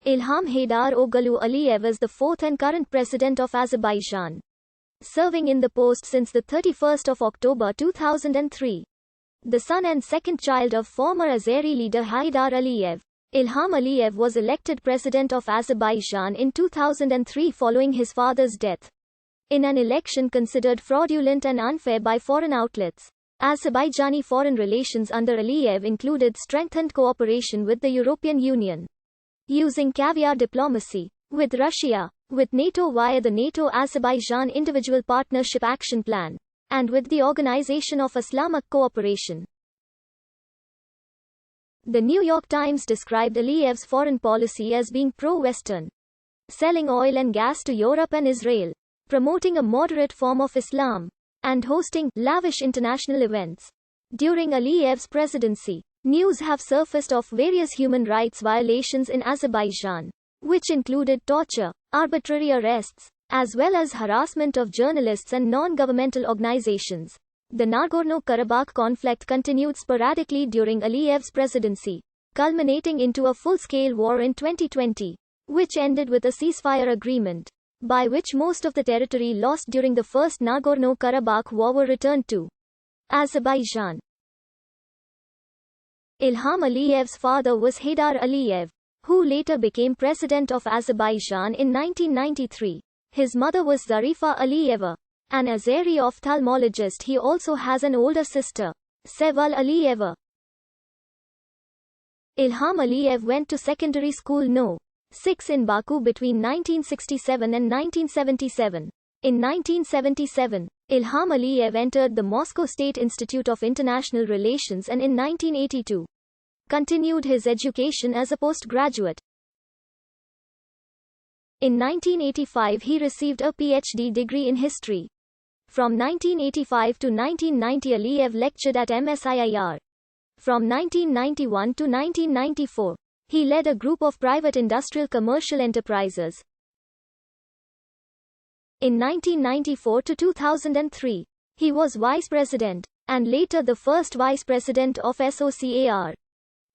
Ilham Haydar Oğlu Aliyev is the fourth and current president of Azerbaijan, serving in the post since the 31st of October 2003. The son and second child of former Azeri leader Haydar Aliyev, Ilham Aliyev was elected president of Azerbaijan in 2003 following his father's death, in an election considered fraudulent and unfair by foreign outlets. Azerbaijani foreign relations under Aliyev included strengthened cooperation with the European Union, using caviar diplomacy, with Russia, with NATO via the NATO-Azerbaijan Individual Partnership Action Plan, and with the Organization of Islamic Cooperation. The New York Times described Aliyev's foreign policy as being pro-Western, selling oil and gas to Europe and Israel, promoting a moderate form of Islam, and hosting lavish international events. During Aliyev's presidency, news have surfaced of various human rights violations in Azerbaijan, which included torture, arbitrary arrests, as well as harassment of journalists and non-governmental organizations. The Nagorno-Karabakh conflict continued sporadically during Aliyev's presidency, culminating into a full-scale war in 2020, which ended with a ceasefire agreement, by which most of the territory lost during the First Nagorno-Karabakh War were returned to Azerbaijan. Ilham Aliyev's father was Haydar Aliyev, who later became president of Azerbaijan in 1993. His mother was Zarifa Aliyeva, an Azeri ophthalmologist. He also has an older sister, Seval Aliyeva. Ilham Aliyev went to secondary school No. 6 in Baku between 1967 and 1977. In 1977, Ilham Aliyev entered the Moscow State Institute of International Relations and in 1982 continued his education as a postgraduate. In 1985 he received a PhD degree in history. From 1985 to 1990 Aliyev lectured at MSIIR. From 1991 to 1994, he led a group of private industrial commercial enterprises. In 1994 to 2003, he was vice president, and later the first vice president of SOCAR,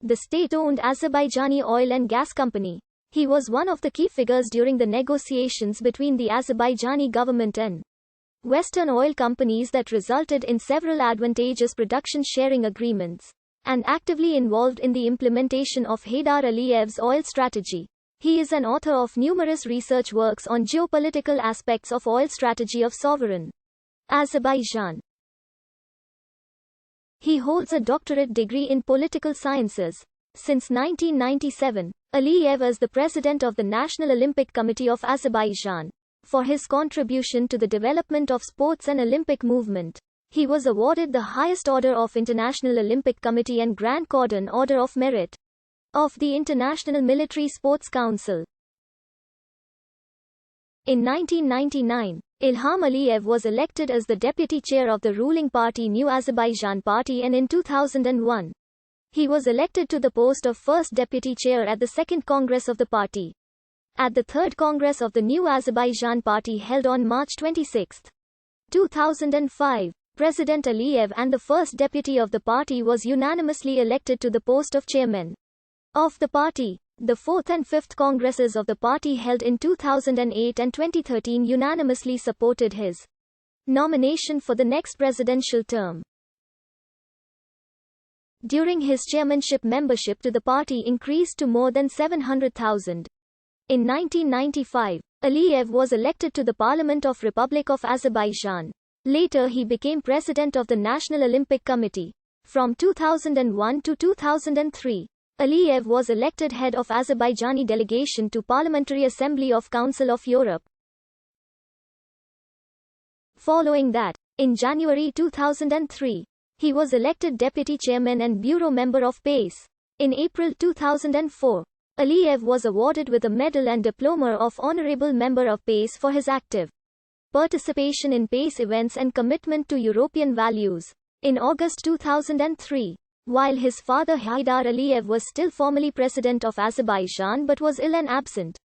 the state-owned Azerbaijani oil and gas company. He was one of the key figures during the negotiations between the Azerbaijani government and Western oil companies that resulted in several advantageous production sharing agreements, and actively involved in the implementation of Haydar Aliyev's oil strategy. He is an author of numerous research works on geopolitical aspects of oil strategy of sovereign Azerbaijan. He holds a doctorate degree in political sciences. Since 1997, Aliyev is the president of the National Olympic Committee of Azerbaijan. For his contribution to the development of sports and Olympic movement, he was awarded the highest order of International Olympic Committee and Grand Cordon Order of Merit of the International Military Sports Council. In 1999, Ilham Aliyev was elected as the deputy chair of the ruling party New Azerbaijan Party, and in 2001, he was elected to the post of first deputy chair at the second Congress of the party. At the third Congress of the New Azerbaijan Party held on March 26, 2005, President Aliyev and the first deputy of the party was unanimously elected to the post of chairman of the party. The fourth and fifth Congresses of the party held in 2008 and 2013 unanimously supported his nomination for the next presidential term. During his chairmanship, membership to the party increased to more than 700,000. In 1995, Aliyev was elected to the Parliament of Republic of Azerbaijan. Later he became president of the National Olympic Committee. From 2001 to 2003, Aliyev was elected head of Azerbaijani delegation to Parliamentary Assembly of Council of Europe. Following that, in January 2003, he was elected deputy chairman and bureau member of PACE. In April 2004, Aliyev was awarded with a medal and diploma of honorable member of PACE for his active participation in PACE events and commitment to European values. In August 2003, while his father Haydar Aliyev was still formally president of Azerbaijan but was ill and absent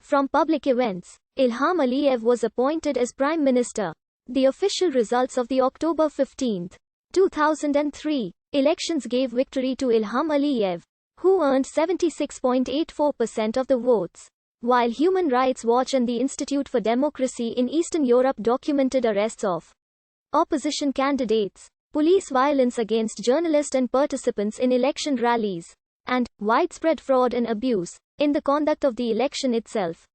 from public events, Ilham Aliyev was appointed as prime minister. The official results of the October 15, 2003, elections gave victory to Ilham Aliyev, who who earned 76.84% of the votes. While Human Rights Watch and the Institute for Democracy in Eastern Europe documented arrests of opposition candidates, police violence against journalists and participants in election rallies, and widespread fraud and abuse in the conduct of the election itself.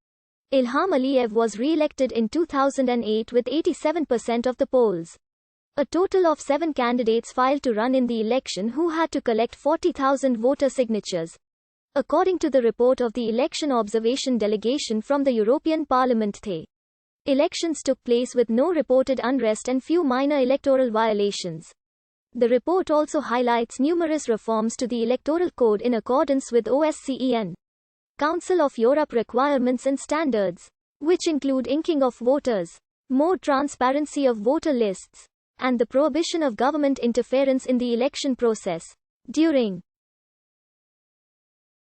Ilham Aliyev was re-elected in 2008 with 87% of the polls. A total of 7 candidates filed to run in the election who had to collect 40,000 voter signatures. According to the report of the Election Observation Delegation from the European Parliament, the elections took place with no reported unrest and few minor electoral violations. The report also highlights numerous reforms to the electoral code in accordance with OSCE Council of Europe requirements and standards, which include inking of voters, more transparency of voter lists, and the prohibition of government interference in the election process. During